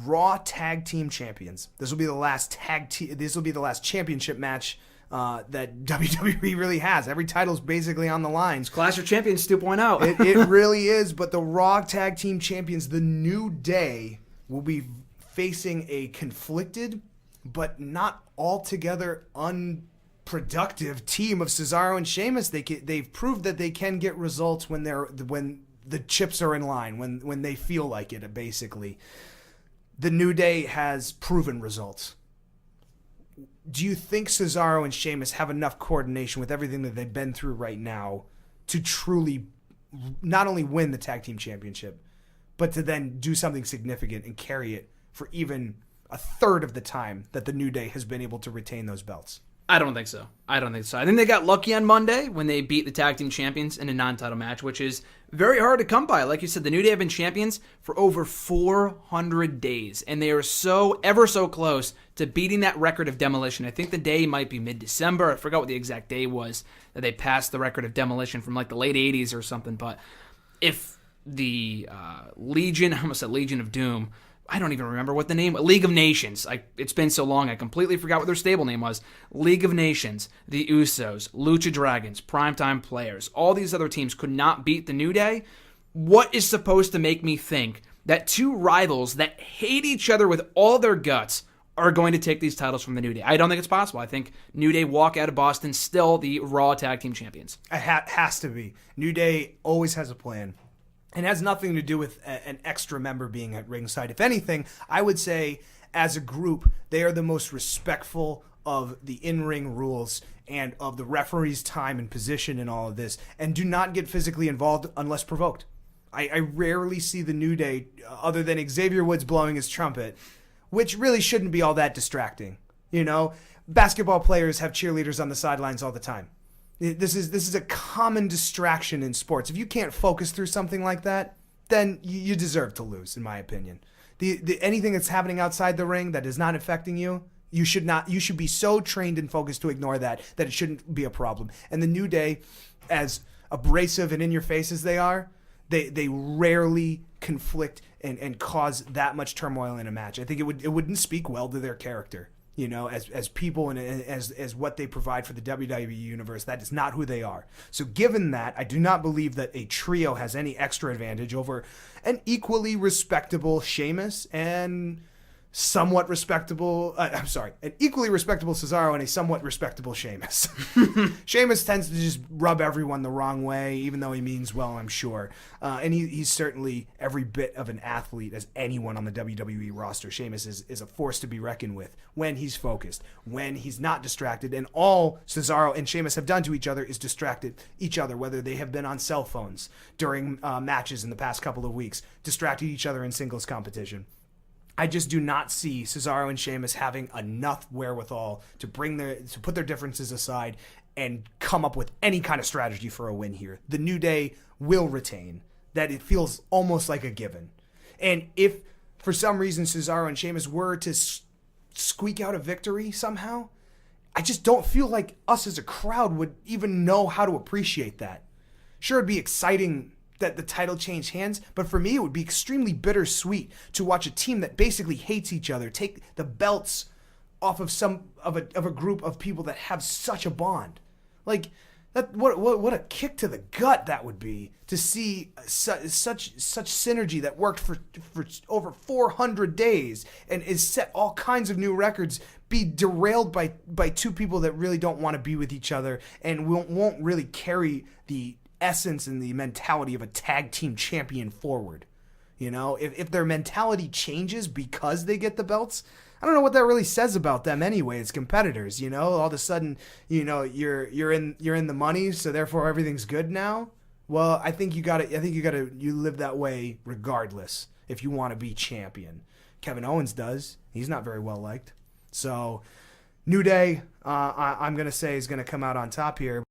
Raw Tag Team Champions. This will be the last championship match that WWE really has. Every title's basically on the line. Clash of Champions 2.0. It really is, but the Raw Tag Team Champions, the New Day, will be facing a conflicted but not altogether unproductive team of Cesaro and Sheamus. They've proved that they can get results when the chips are in line, when they feel like it, basically. The New Day has proven results. Do you think Cesaro and Sheamus have enough coordination with everything that they've been through right now to truly not only win the Tag Team Championship, but to then do something significant and carry it for even a third of the time that the New Day has been able to retain those belts? I don't think so. I think they got lucky on Monday when they beat the Tag Team Champions in a non-title match, which is very hard to come by. Like you said, the New Day have been champions for over 400 days, and they are ever so close to beating that record of demolition. I think the day might be mid-December. I forgot what the exact day was that they passed the record of demolition from like the late 80s or something. But if the Legion of Doom, I don't even remember what the name, League of Nations. It's been so long, I completely forgot what their stable name was. League of Nations, the Usos, Lucha Dragons, Primetime Players, all these other teams could not beat the New Day. What is supposed to make me think that two rivals that hate each other with all their guts are going to take these titles from the New Day? I don't think it's possible. I think New Day walk out of Boston still the Raw Tag Team Champions. It has to be. New Day always has a plan. And has nothing to do with an extra member being at ringside. If anything, I would say as a group, they are the most respectful of the in-ring rules and of the referee's time and position in all of this, and do not get physically involved unless provoked. I rarely see the New Day, other than Xavier Woods blowing his trumpet, which really shouldn't be all that distracting. You know, basketball players have cheerleaders on the sidelines all the time. This is a common distraction in sports. If you can't focus through something like that, then you deserve to lose, in my opinion. Anything that's happening outside the ring that is not affecting you, you should be so trained and focused to ignore that it shouldn't be a problem. And the New Day, as abrasive and in your face as they are, they rarely conflict and cause that much turmoil in a match. I think it wouldn't speak well to their character. You know, as people and as what they provide for the WWE universe. That is not who they are. So given that, I do not believe that a trio has any extra advantage over an equally respectable Sheamus and somewhat respectable, an equally respectable Cesaro and a somewhat respectable Sheamus. Sheamus tends to just rub everyone the wrong way, even though he means well, I'm sure. And he's certainly every bit of an athlete as anyone on the WWE roster. Sheamus is a force to be reckoned with when he's focused, when he's not distracted. And all Cesaro and Sheamus have done to each other is distracted each other, whether they have been on cell phones during matches in the past couple of weeks, distracted each other in singles competition. I just do not see Cesaro and Sheamus having enough wherewithal to put their differences aside and come up with any kind of strategy for a win here. The New Day will retain. That it feels almost like a given. And if for some reason Cesaro and Sheamus were to squeak out a victory somehow, I just don't feel like us as a crowd would even know how to appreciate that. Sure, it'd be exciting that the title changed hands, but for me it would be extremely bittersweet to watch a team that basically hates each other take the belts off of a group of people that have such a bond. Like that, what a kick to the gut that would be to see such synergy that worked for over 400 days and is set all kinds of new records be derailed by two people that really don't want to be with each other and won't really carry the essence and the mentality of a tag team champion forward. You know, if their mentality changes because they get the belts, I don't know what that really says about them anyway. It's competitors, you know. All of a sudden, you know, you're in the money, so therefore everything's good now. Well, I think you live that way regardless if you want to be champion. Kevin Owens does. He's not very well liked. So, New Day, I'm gonna say is gonna come out on top here.